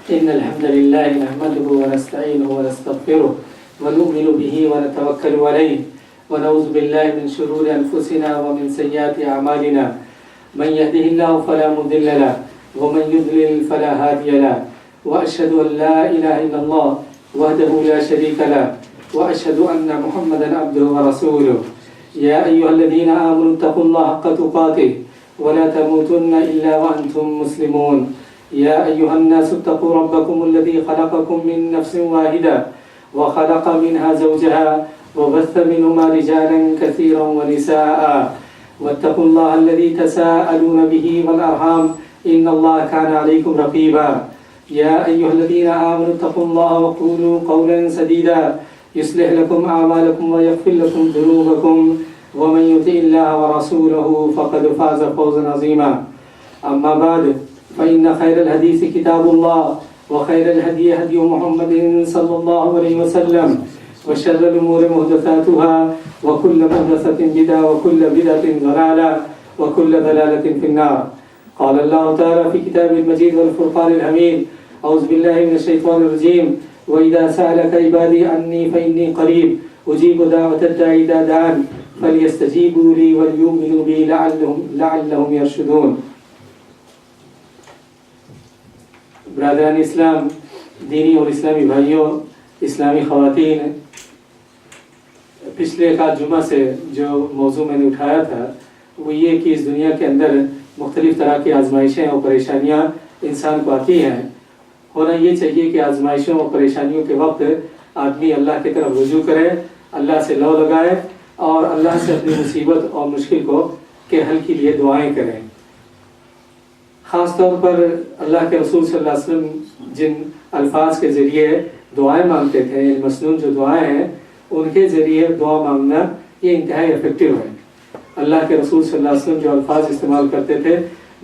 إن الحمد لله نحمده ونستعينه ونستغفره ونؤمن به ونتوكل عليه ونعوذ بالله من شرور أنفسنا ومن سيئات أعمالنا من يهده الله فلا مضل له ومن يضلل فلا هادي له وأشهد أن لا إله إلا الله وحده لا شريك له وأشهد أن محمدا عبده ورسوله يا أيها الذين آمنوا اتقوا الله حق تقاته ولا تموتن إلا وأنتم مسلمون يا أيها الناس اتقوا ربكم الذي خلقكم من نفس واحدة وخلق منها زوجها وبث منهما رجالا كثيرا ونساء واتقوا الله الذي تساءلون به والأرحام إن الله كان عليكم رقيبا يا أيها الذين آمنوا اتقوا الله وقولوا قولا سديدا يصلح لكم أعمالكم ويغفر لكم ذنوبكم ومن يطع الله ورسوله فقد فاز فوزا عظيما أما بعد فإن خير الحديث كتاب الله وخير الهدي هدي محمد صلى الله عليه وسلم وشر الأمور محدثاتها وكل محدثة بدعة وكل بدعة ضلالة وكل ضلالة في النار. قال الله تعالى في كتابه المجيد والفرقان الحميد أعوذ بالله من الشيطان الرجيم وإذا سألك عبادي عني فإني قريب أجيب دعوة الداعي إذا دعان فليستجيبوا لي وليؤمنوا بي لعلهم يرشدون. برادران اسلام، دینی اور اسلامی بھائیوں، اسلامی خواتین، پچھلے کا جمعہ سے جو موضوع میں نے اٹھایا تھا وہ یہ کہ اس دنیا کے اندر مختلف طرح کی آزمائشیں اور پریشانیاں انسان کو آتی ہیں. ہونا یہ چاہیے کہ آزمائشوں اور پریشانیوں کے وقت آدمی اللہ کی طرف رجوع کرے، اللہ سے لو لگائے اور اللہ سے اپنی مصیبت اور مشکل کے حل کے لیے دعائیں کریں. خاص طور پر اللہ کے رسول صلی اللہ علیہ وسلم جن الفاظ کے ذریعے دعائیں مانگتے تھے، مسنون جو دعائیں ہیں ان کے ذریعے دعا مانگنا یہ انتہائی افیکٹو ہے. اللہ کے رسول صلی اللہ علیہ وسلم جو الفاظ استعمال کرتے تھے،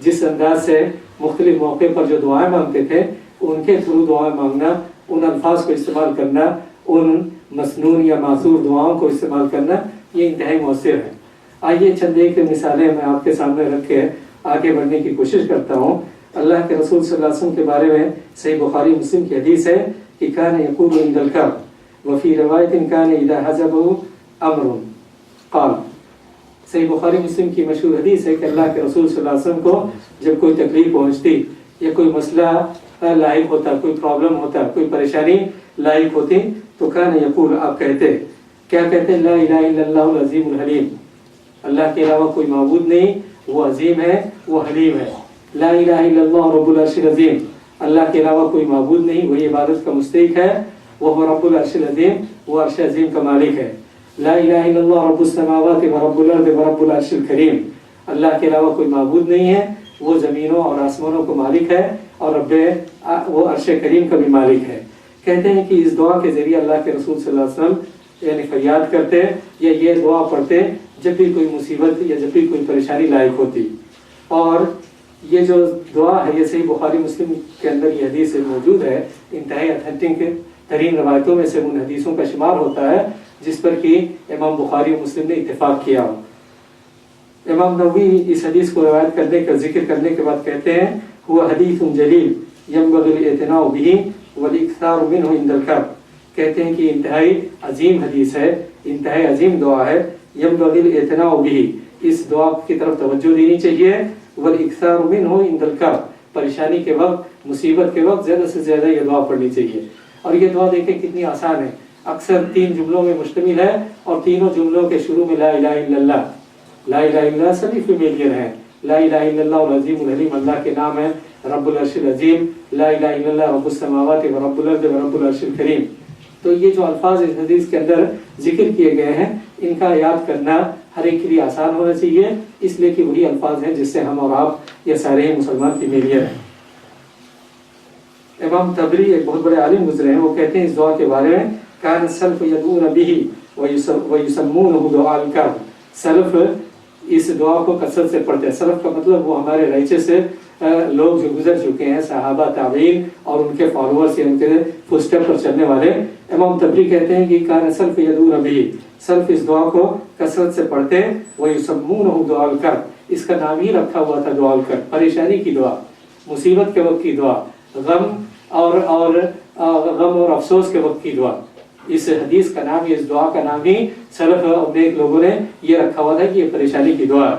جس انداز سے مختلف موقع پر جو دعائیں مانگتے تھے، ان کے تھرو دعائیں مانگنا، ان الفاظ کو استعمال کرنا، ان مسنون یا معذور دعاؤں کو استعمال کرنا یہ انتہائی مؤثر ہے. آئیے چند ایک مثالیں میں آپ کے سامنے رکھ کے آگے بڑھنے کی کوشش کرتا ہوں. اللہ کے رسول صلی اللہ علیہ وسلم کے بارے میں صحیح بخاری مسلم کی حدیث ہے کہ کان یقول عند الکرب وفی روایت کان اذا حزبه امر قال. صحیح بخاری مسلم کی مشہور حدیث ہے کہ اللہ کے رسول صلی اللہ علیہ وسلم کو جب کوئی تکلیف پہنچتی یا کوئی مسئلہ لاحق ہوتا، کوئی پرابلم ہوتا، کوئی پریشانی لاحق ہوتی تو کان یقول، آپ کہتے، کیا کہتے؟ لا الہ الا اللہ العظیم الحلیم. اللہ کے علاوہ کوئی معبود نہیں، وہ عظیم ہے، وہ حلیم ہے. لا الہ الا اللہ رب العرش العظیم. اللہ کے علاوہ کوئی معبود نہیں، وہی عبادت کا مستحق ہے، وہ رب العرش العظیم، وہ عرش عظیم کا مالک ہے. لا الہ الا اللہ رب السماوات و رب الارض و رب العرش الکریم. اللہ کے علاوہ کوئی معبود نہیں ہے، وہ زمینوں اور آسمانوں کا مالک ہے اور وہ عرش کریم کا بھی مالک ہے. کہتے ہیں کہ اس دعا کے ذریعے اللہ کے رسول صلی اللہ علیہ وسلم یعنی فریاد کرتے یا یہ دعا پڑھتے جب بھی کوئی مصیبت یا جب بھی کوئی پریشانی لاحق ہوتی. اور یہ جو دعا ہے یہ صحیح بخاری مسلم کے اندر یہ حدیث موجود ہے. انتہائی اتھینٹک ترین روایتوں میں سے ان حدیثوں کا شمار ہوتا ہے جس پر کہ امام بخاری و مسلم نے اتفاق کیا ہو. امام نووی اس حدیث کو روایت کرنے کا ذکر کرنے کے بعد کہتے ہیں ہوا حدیث جلیل ینبغی الاعتناء به والاکثار منه عند الکرب. کہتے ہیں کہ انتہائی عظیم حدیث ہے، انتہائی عظیم دعا ہے. ینبغی الاعتناء به، اس دعا کی طرف توجہ دینی چاہیے. والاکثار منه عند الکرب، پریشانی کے وقت، مصیبت کے وقت زیادہ سے زیادہ یہ دعا پڑھنی چاہیے. اور یہ دعا دیکھیں کتنی آسان ہے، اکثر 3 جملوں میں مشتمل ہے اور تینوں جملوں کے شروع میں لا الہ الا اللہ. لا الہ الا اللہ سبھی فیملیئر ہیں. لا الہ الا اللہ العظیم الحلیم اللہ کے نام ہے، رب العرش العظیم. لا الہ الا اللہ رب السماوات و رب الارض و رب العرش الکریم. تو یہ جو الفاظ اس حدیث کے اندر ذکر کیے گئے ہیں ان کا یاد کرنا ہر ایک کے لیے آسان ہونا چاہیے، اس لیے کہ وہی الفاظ ہیں جس سے ہم اور آپ یہ سارے ہی مسلمان فیملیئر ہیں. امام تبری ایک بہت بڑے عالم گزرے ہیں، وہ کہتے ہیں اس دعا کے بارے میں کان السلف یدعون به ویسمونه دعاء الکرب. سلف اس دعا کو کثرت سے پڑھتے ہیں. سلف کا مطلب وہ ہمارے رائچے سے لوگ جو گزر چکے ہیں، صحابہ، تابعین اور ان کے فالوورز یا ان کے فٹ اسٹیپ پر چلنے والے. امام تبری کہتے ہیں کہ کان سلف یدعون به، سلف اس دعا کو کثرت سے پڑھتے. ویسمونه دعاء الکرب، اس کا نام ہی رکھا ہوا تھا دعاء الکرب، پریشانی کی دعا، مصیبت کے وقت کی دعا، غم اور غم اور افسوس کے وقت کی دعا. اس حدیث کا نام، اس دعا کا نام ہی سلف اور نیک لوگوں نے یہ رکھا ہوا تھا کہ یہ پریشانی کی دعا.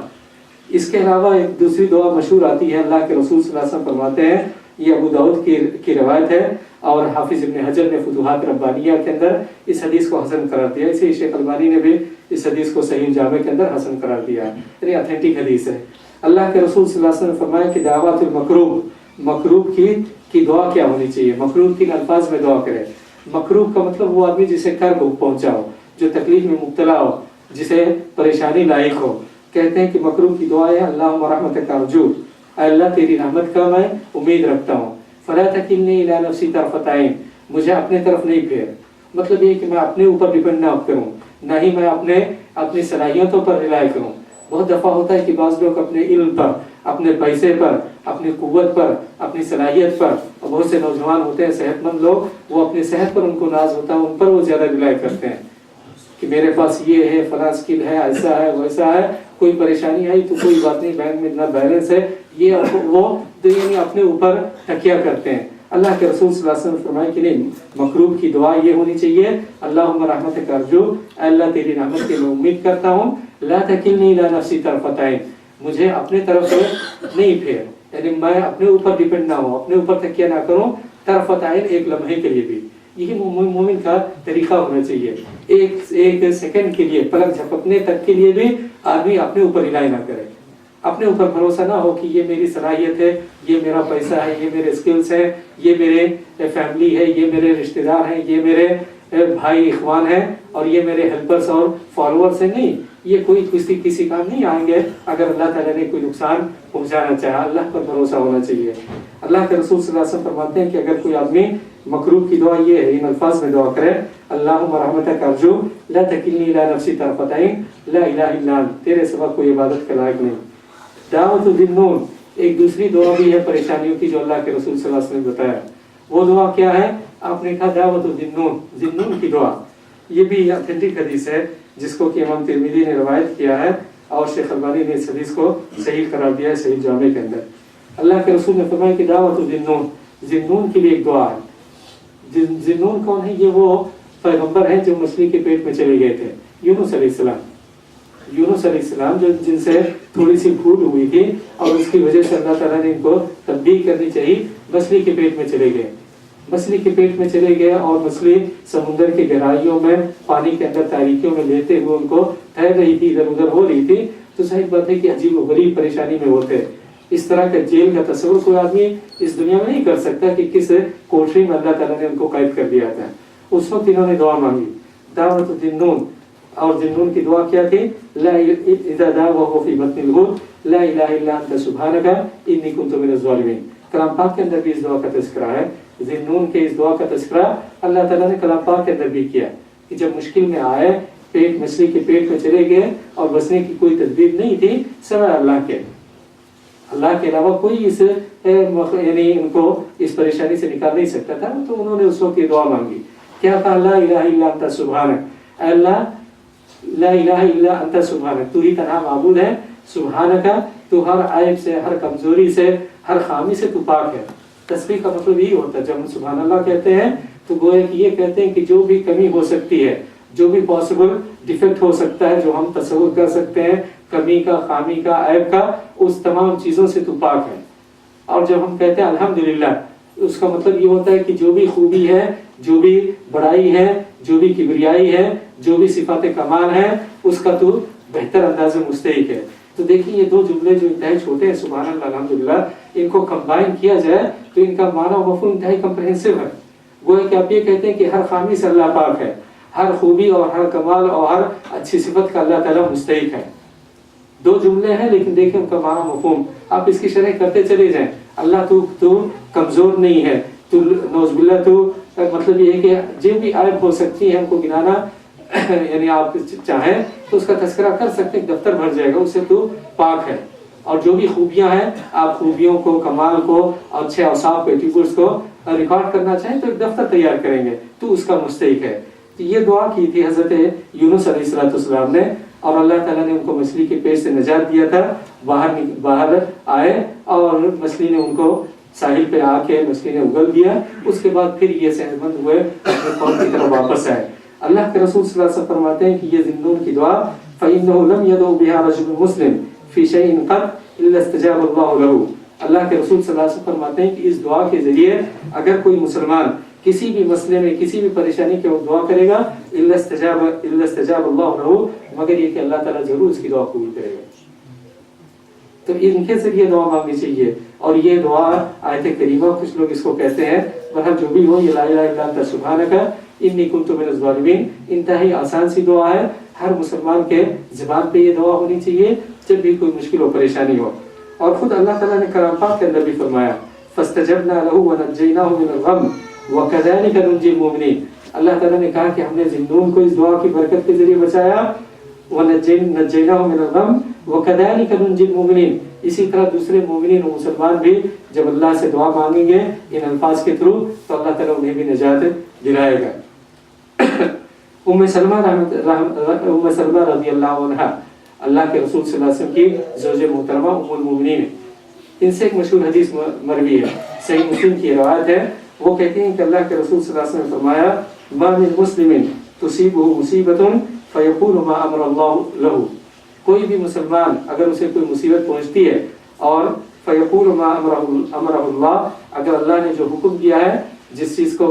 اس کے علاوہ ایک دوسری دعا مشہور آتی ہے، اللہ کے رسول صلی اللہ علیہ وسلم فرماتے ہیں، یہ ابو داؤد کی روایت ہے اور حافظ ابن حجر نے فتوحات ربانیہ کے اندر اس حدیث کو حسن قرار دیا. اسی شیخ البانی نے بھی اس حدیث کو صحیح جامع کے اندر حسن قرار دیا، یعنی اتھینٹک حدیث ہے. اللہ کے رسول صلی اللہ علیہ وسلم نے فرمایا کہ دعوات المکروب، مکروب کی دعا کیا ہونی چاہیے. مکروب کن الفاظ میں دعا کرے. مکروب کا مطلب وہ آدمی جسے کرب پہنچا ہو، جو تکلیف میں مبتلا ہو، جسے پریشانی لاحق ہو. کہتے ہیں کہ مکروب کی دعا ہے اللہم رحمتک ارجو، اے اللہ تیری رحمت کا میں امید رکھتا ہوں. فلا تکلنی الی نفسی طرفۃ عین، مجھے اپنے طرف نہیں پھیر. مطلب یہ کہ میں اپنے اوپر ڈیپینڈ نہ کروں، نہ ہی میں اپنی صلاحیتوں پر ریلائی کروں. بہت دفعہ ہوتا ہے کہ بعض لوگ اپنے علم پر، اپنے پیسے پر، اپنی قوت پر، اپنی صلاحیت پر، اور بہت سے نوجوان ہوتے ہیں صحت مند لوگ، وہ اپنی صحت پر ان کو ناز ہوتا ہے، ان پر وہ زیادہ ریلائی کرتے ہیں کہ میرے پاس یہ ہے، فلاں اسکل ہے، ایسا ہے ویسا ہے، کوئی پریشانی آئی تو کوئی بات نہیں، بینک میں اتنا بیلنس ہے، یہ وہ یعنی اپنے اوپر تکیہ کرتے ہیں. اللہ کے رسول صلی اللہ علیہ وسلم فرمائے کہ نہیں، مکروب کی دعا یہ ہونی چاہیے اللہم رحمتک ارجو، اے اللہ تیری رحمت کی میں امید کرتا ہوں. لا تکلنی الی نفسی طرفۃ عین، مجھے اپنے طرف سے نہیں پھیر، یعنی میں اپنے اوپر ڈیپینڈ نہ ہوں، اپنے اوپر تکیہ نہ کروں. طرفۃ عین، ایک لمحے کے لیے بھی. یہی مومن کا طریقہ ہونا چاہیے. ایک سیکنڈ کے لیے، پلک جھپکنے تک کے لیے بھی آدمی اپنے اوپر ریلائی نہ کرے. اپنے اوپر بھروسہ نہ ہو کہ یہ میری صلاحیت ہے، یہ میرا پیسہ ہے، یہ میرے اسکلز ہیں، یہ میرے فیملی ہے، یہ میرے رشتہ دار ہیں، یہ میرے بھائی اخوان ہیں، اور یہ میرے ہیلپرس اور فالوورس ہیں. نہیں، یہ کوئی کسی کام نہیں آئیں گے اگر اللہ تعالیٰ نے کوئی نقصان پہنچانا چاہا. اللہ پر بھروسہ ہونا چاہیے. اللہ کے رسول صلی اللہ علیہ وسلم فرماتے ہیں کہ اگر کوئی آدمی مکروب کی دعا یہ ہے، ان الفاظ میں دعا کرے اللہم رحمتک ارجو لا تکلنی الی نفسی طرفۃ عین لا الہ الا انت، تیرے سوا کوئی عبادت کے لائق نہیں. دعوت الذنون، ایک دوسری دعا بھی ہے پریشانیوں کی جو اللہ کے رسول صلی اللہ علیہ وسلم نے بتایا. وہ دعا کیا ہے؟ آپ نے کہا دعوت الذنون، ذنون کی دعا. یہ بھی اتھینٹک حدیث ہے جس کو کہ امام ترمذی نے روایت کیا ہے اور شیخ البانی نے اس حدیث کو صحیح قرار دیا ہے صحیح جامع کے اندر. اللہ کے رسول نے فرمایا کہ دعوت الذنون، ذنون کی بھی ایک دعا ہے. ذنون کون ہے؟ یہ وہ پیغمبر ہیں جو مچھلی کے پیٹ میں چلے گئے تھے، یونس علیہ السلام. یونس علیہ السلام جن سے تھوڑی سی بھول ہوئی تھی اور اس کی وجہ سے اللہ تعالیٰ نے ان کو تنبیہ کرنی چاہیے، مچھلی کے پیٹ میں چلے گئے. مچھلی کے پیٹ میں چلے گئے اور مچھلی سمندر کی گہرائیوں میں، پانی کے اندر تاریکیوں میں لیتے ہوئے ان کو تیر رہی تھی، ادھر ادھر ہو رہی تھی. تو صحیح بات ہے کہ عجیب و غریب پریشانی میں ہوتے. اس طرح کا جیل کا تصور کوئی آدمی اس دنیا میں نہیں کر سکتا کہ کس کوٹری میں اللہ تعالیٰ نے ان کو قید کر دیا تھا. اس وقت انہوں نے دعا مانگی دعوت الذنون. اور ذنون کی دعا کیا تھی؟ لا اذا دعوه في بطن الحوت لا الہ الا انت سبحانک انی کنت من الظالمین. کلام پاک کے اندر بھی اس دعا کا تذکرہ ہے. ذنون کے اس دعا کا تذکرہ اللہ تعالیٰ نے کلام پاک کے اندر بھی کیا کہ جب مشکل میں آئے، پیٹ مچھلی کے پیٹ میں چلے گئے اور بچنے کی کوئی تدبیر نہیں تھی سوائے اللہ کے. اللہ کے علاوہ کوئی اس یعنی ان کو اس پریشانی سے نکال نہیں سکتا تھا. تو انہوں نے اس وقت یہ دعا مانگی. کیا کہا؟ لا الہ الا انت سبحانک، اے اللہ لا الہ الا انت سبحانک، تو ہی تنہا معبود ہے. سبحانک، تو ہر عیب سے، ہر کمزوری سے، ہر خامی سے تو پاک ہے. تسبیح کا مطلب یہی ہوتا ہے. جب ہم سبحان اللہ کہتے ہیں تو گویا کہ یہ کہتے ہیں کہ جو بھی کمی ہو سکتی ہے، جو بھی پاسبل ڈیفیکٹ ہو سکتا ہے، جو ہم تصور کر سکتے ہیں کمی کا، خامی کا، عیب کا، اس تمام چیزوں سے تو پاک ہے. اور جب ہم کہتے ہیں الحمدللہ، اس کا مطلب یہ ہوتا ہے کہ جو بھی خوبی ہے، جو بھی بڑائی ہے، جو بھی کبریائی ہے، جو بھی صفات کمال ہے، اس کا تو بہتر انداز میں مستحق ہے. تو دیکھیں یہ دو جملے جو انتہائی چھوٹے ہیں، سبحان اللہ الحمدللہ، ان کو کمبائن کیا جائے تو ان کا معنی و مفہوم انتہائی کمپریہنسو ہے. گویا کہ آپ یہ کہتے ہیں کہ ہر خامی سے اللہ پاک ہے، ہر خوبی اور ہر کمال اور ہر اچھی صفت کا اللہ تعالیٰ مستحق ہے. دو جملے ہیں لیکن دیکھیں ان کا معنی مفہوم. آپ اس کی شرح کرتے چلے جائیں. اللہ تو کمزور نہیں ہے، تو نعوذ باللہ، تو مطلب یہ ہے کہ جو بھی عیب ہو سکتی ہے ہم کو گنانا یعنی آپ چاہیں تو اس کا تذکرہ کر سکتے ہیں، دفتر بھر جائے گا، اس سے تو پاک ہے. اور جو بھی خوبیاں ہیں، آپ خوبیوں کو، کمال کو، اچھے اوصاف ایٹریبیوٹس کو ریکارڈ کرنا چاہیں تو ایک دفتر تیار کریں گے، تو اس کا مستحق ہے. یہ دعا کی تھی حضرت یونس علیہ السلام نے، اور اللہ تعالیٰ نے ان کو مچھلی کے پیٹ سے نجات دیا تھا. باہر آئے اور مچھلی نے ان کو ساحل پہ آ کے مچھلی نے اگل دیا، اس کے بعد پھر یہ صحت مند ہوئے، اپنے قوم کی طرف واپس آئے۔ اللہ کے رسول صلی اللہ علیہ وسلم فرماتے ہیں کہ یہ ذنون کی دعا فَإِنَّهُ لَمْ يَدْعُ بِهَا رَجُلٌ مُسْلِمٌ فِي شَيْءٍ قَطْ إِلَّا اسْتَجَابَ اللَّهُ لَهُ۔ اللہ کے رسول صلی اللہ علیہ وسلم فرماتے ہیں کہ اس دعا کے ذریعے اگر کوئی مسلمان کسی بھی مسئلے میں کسی بھی پریشانی کے وقت دعا کرے گا إِلَّا اسْتَجَابَ اللَّهُ لَهُ، مگر یہ کہ اللہ تعالیٰ ضرور اس کی دعا قبول کرے گا۔ تو ان کے ذریعے دعا مانگنی چاہیے، اور یہ دعا آیت کریمہ کچھ لوگ اس کو کہتے ہیں، بہرحال جو بھی ہو یہ لا الہ الا انت سبحانک انی کنت من الظالمین انتہائی آسان سی دعا ہے، ہر مسلمان کے زبان پہ یہ دعا ہونی چاہیے جب بھی کوئی مشکل و پریشانی ہو۔ اور خود اللہ تعالیٰ نے کلام پاک کے اندر بھی فرمایا فاستجبنا له ونجیناہ من الغم وکذلک ننجی المؤمنین۔ اللہ تعالیٰ نے کہا کہ ہم نے ذنون کو اس دعا کی برکت کے ذریعے بچایا، ونجیناہ من الغم وکذلک ننجی المؤمنین، اسی طرح دوسرے مومنین و مسلمان بھی جب اللہ سے دعا مانگیں گے ان الفاظ کے تھرو تو اللہ تعالیٰ انہیں بھی نجات دلائے گا۔ ام سلمہ رضی اللہ عنہ اللہ کے رسول صلی اللہ علیہ وسلم کی زوج محترمہ ام المومنین، ان سے ایک مشہور حدیث مروی ہے، صحیح مسلم کی روایت ہے، وہ کہتے ہیں کہ اللہ کے رسول صلی اللہ علیہ وسلم نے فرمایا ما من مسلم تصیبہ مصیبت فیقول ما امر اللہ لہ، کوئی بھی مسلمان اگر اسے کوئی مصیبت پہنچتی ہے اور فیقول ما امرہ اللہ، اگر اللہ نے جو حکم کیا ہے جس چیز کا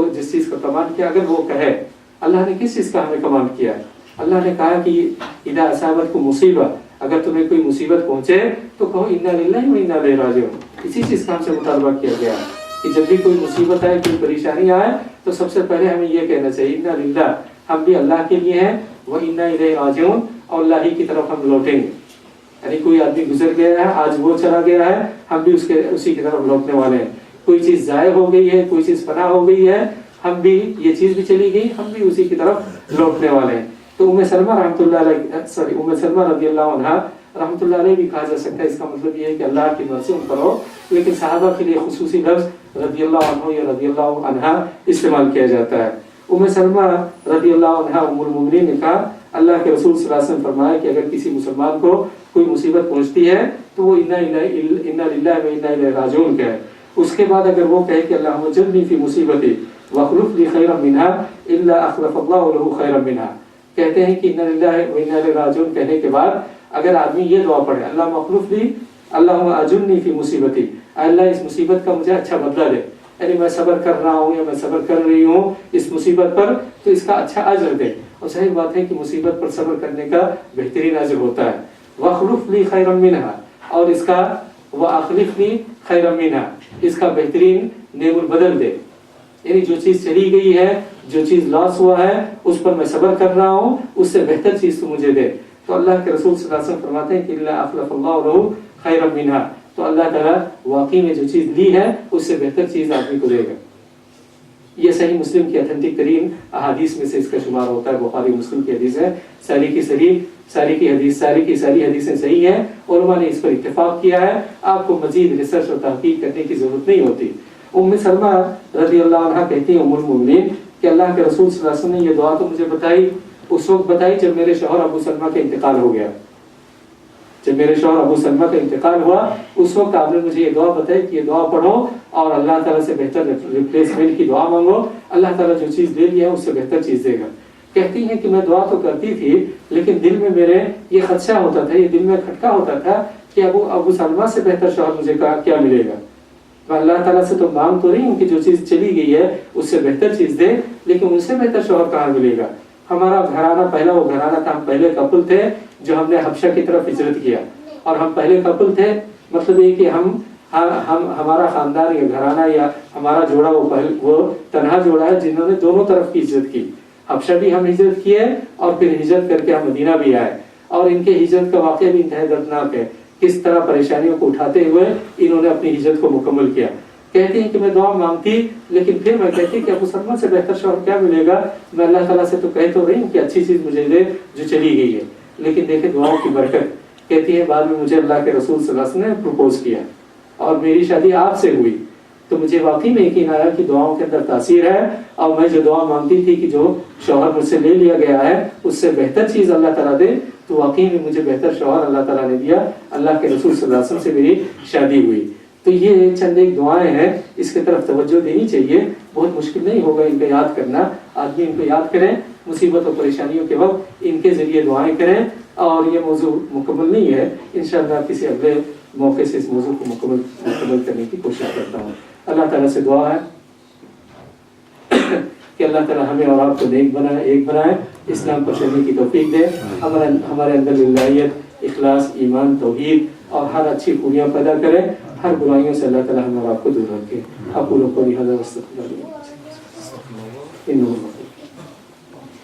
کمانڈ کیا، اگر وہ کہے، اللہ نے کس چیز کا ہمیں کمانڈ کیا ہے؟ اللہ نے کہا کہ اذا اصابت کو مصیبت، اگر تمہیں کوئی مصیبت پہنچے تو کہو انا للہ و انا الیہ راجعون۔ اسی چیز کا ہم سے مطالبہ کیا گیا ہے کہ جب بھی کوئی مصیبت آئے، کوئی پریشانی آئے تو سب سے پہلے ہمیں یہ کہنا چاہیے انا للہ، ہم بھی اللہ کے لیے ہیں، و انا الیہ راجعون، اور اللہ ہی کی طرف ہم لوٹیں گے۔ یعنی کوئی آدمی گزر گیا ہے، آج وہ چلا گیا ہے، ہم بھی اسی کی طرف لوٹنے والے ہیں۔ کوئی چیز ضائع ہو گئی ہے، کوئی چیز فنا ہو گئی ہے، ہم بھی یہ چیز بھی چلی گئی، ہم بھی اسی کی طرف لوٹنے والے ہیں۔ تو ام سلمہ رضی اللہ عنہ رحمۃ اللہ علیہ بھی کہا جا سکتا ہے، اس کا مطلب یہ ہے کہ اللہ کی مرضی ان پر ہو، لیکن صحابہ کے لیے خصوصی لفظ رضی اللہ عنہ یا رضی اللہ عنہ استعمال کیا جاتا ہے۔ ام سلمہ رضی اللہ عنہ ام المومنین نے کہا اللہ کے رسول صلی اللہ علیہ وسلم فرمایا کہ اگر کسی مسلمان کو کوئی مصیبت پہنچتی ہے تو وہ انا للہ و انا الیہ راجعون کہے، اس کے بعد اگر وہ کہے کہ اللہم اجرنی فی مصیبتی واخلف لی خیرا منہا الا اخلف اللہ له خیرا منہا، کہتے ہیں کہ انا للہ و انا الیہ راجعون کہنے کے بعد اگر آدمی یہ دعا پڑھے اللہم اخلف لی اللہم اجرنی فی مصیبتی، اللہ اس مصیبت کا مجھے اچھا بدلہ دے، یعنی میں صبر کر رہا ہوں یا میں صبر کر رہی ہوں اس مصیبت پر تو اس کا اچھا اجر دے، اور صحیح بات ہے کہ مصیبت پر صبر کرنے کا بہترین اجر ہوتا ہے۔ وَاخْلُفْ لِي خَيْرًا مِنْهَا، اور اس کا وَأَخْلِفْ لِي خَيْرًا مِنْهَا، اس کا بہترین نعم البدل دے، یعنی جو چیز چلی گئی ہے، جو چیز لاس ہوا ہے، اس پر میں صبر کر رہا ہوں، اس سے بہتر چیز تو مجھے دے۔ تو اللہ کے رسول صلی اللہ علیہ وسلم فرماتے ہیں کہ اللہ اخلف اللہ له خیرا منها، تو اللہ تعالیٰ واقعی میں جو چیز لی ہے اس سے بہتر چیز آدمی کو دے گا۔ یہ صحیح مسلم کی اتھینٹک ترین احادیث میں سے اس کا شمار ہوتا ہے، بخاری مسلم کی حدیث ہے، ساری کی ساری حدیثیں صحیح ہیں، علماء نے اس پر اتفاق کیا ہے، آپ کو مزید ریسرچ اور تحقیق کرنے کی ضرورت نہیں ہوتی۔ ام سلمہ رضی اللہ عنہ کہتی ہیں ام المؤمنین کہ اللہ کے رسول صلی اللہ علیہ وسلم نے یہ دعا تو مجھے بتائی، اس وقت بتائی جب میرے شوہر ابو سلمہ کا انتقال ہو گیا، جب میرے شوہر ابو سلمہ کا انتقال ہوا اس وقت آپ نے مجھے یہ دعا بتائی کہ یہ دعا پڑھو اور اللہ تعالیٰ سے بہتر ریپلیسمنٹ کی دعا مانگو، اللہ تعالیٰ جو چیز دے لیا ہے اس سے بہتر چیز دے گا۔ کہتی ہیں کہ میں دعا تو کرتی تھی لیکن دل میں میرے یہ خدشہ ہوتا تھا، یہ دل میں کھٹکا ہوتا تھا کہ ابو سلمہ سے بہتر شوہر مجھے کیا ملے گا۔ میں اللہ تعالیٰ سے تو مانگ تو رہی ہوں کہ جو چیز چلی گئی ہے اس سے بہتر چیز دے، لیکن ان سے بہتر شوہر کہاں ملے گا۔ ہمارا گھرانہ پہلا وہ گھرانہ تھا، ہم پہلے کپل تھے جو ہم نے حبشہ کی طرف ہجرت کیا، اور ہم پہلے کپل تھے، مطلب یہ کہ ہمارا خاندان یا گھرانہ یا ہمارا جوڑا وہ تنہا جوڑا ہے جنہوں نے دونوں طرف کی ہجرت کی، حبشہ بھی ہم ہجرت کیے اور پھر ہجرت کر کے ہم مدینہ بھی آئے، اور ان کے ہجرت کا واقعہ بھی انتہائی دردناک ہے، کس طرح پریشانیوں کو اٹھاتے ہوئے انہوں نے اپنی ہجرت کو مکمل کیا۔ کہتی ہیں کہ میں دعا مانگتی لیکن پھر میں کہتی کہ ابو سلمہ سے بہتر شوہر کیا ملے گا، میں اللہ تعالیٰ سے تو کہہ تو رہی ہوں کہ اچھی چیز مجھے دے جو چلی گئی ہے، لیکن دیکھیں دعاؤں کی برکت۔ کہتی ہے بعد میں مجھے اللہ کے رسول صلی اللہ علیہ وسلم نے پروپوز کیا اور میری شادی آپ سے ہوئی، تو مجھے واقعی میں یقین آیا کہ دعاؤں کے اندر تاثیر ہے، اور میں جو دعا مانگتی تھی کہ جو شوہر مجھ سے لے لیا گیا ہے اس سے بہتر چیز اللہ تعالیٰ دے، تو واقعی میں مجھے بہتر شوہر اللہ تعالیٰ نے دیا، اللہ کے رسول صلی اللہ علیہ وسلم سے میری شادی ہوئی۔ تو یہ چند ایک دعائیں ہیں، اس کی طرف توجہ دینی چاہیے. بہت مشکل نہیں ہوگا ان کو یاد کرنا. آدمی ان کو یاد کریں، مصیبت و پریشانیوں کے وقت ان کے ذریعے دعائیں کریں. اور یہ موضوع مکمل نہیں ہے، انشاءاللہ کسی اگلے موقع سے اس موضوع کو مکمل کرنے کی کوشش کرتا ہوں. اللہ تعالیٰ سے دعا ہے کہ اللہ تعالیٰ ہمیں اور آپ کو ایک بنائے، اسلام پر چلنے کی توفیق دے، ہمارے اندر للہیت، اخلاص، ایمان، توحید اور ہر اچھی خوبیاں پیدا کرے. ہر برائیوں سے اللہ تعالیٰ ہمیں اور آپ کو دور رکھے. اقول قولی ھذا واستغفر اللہ.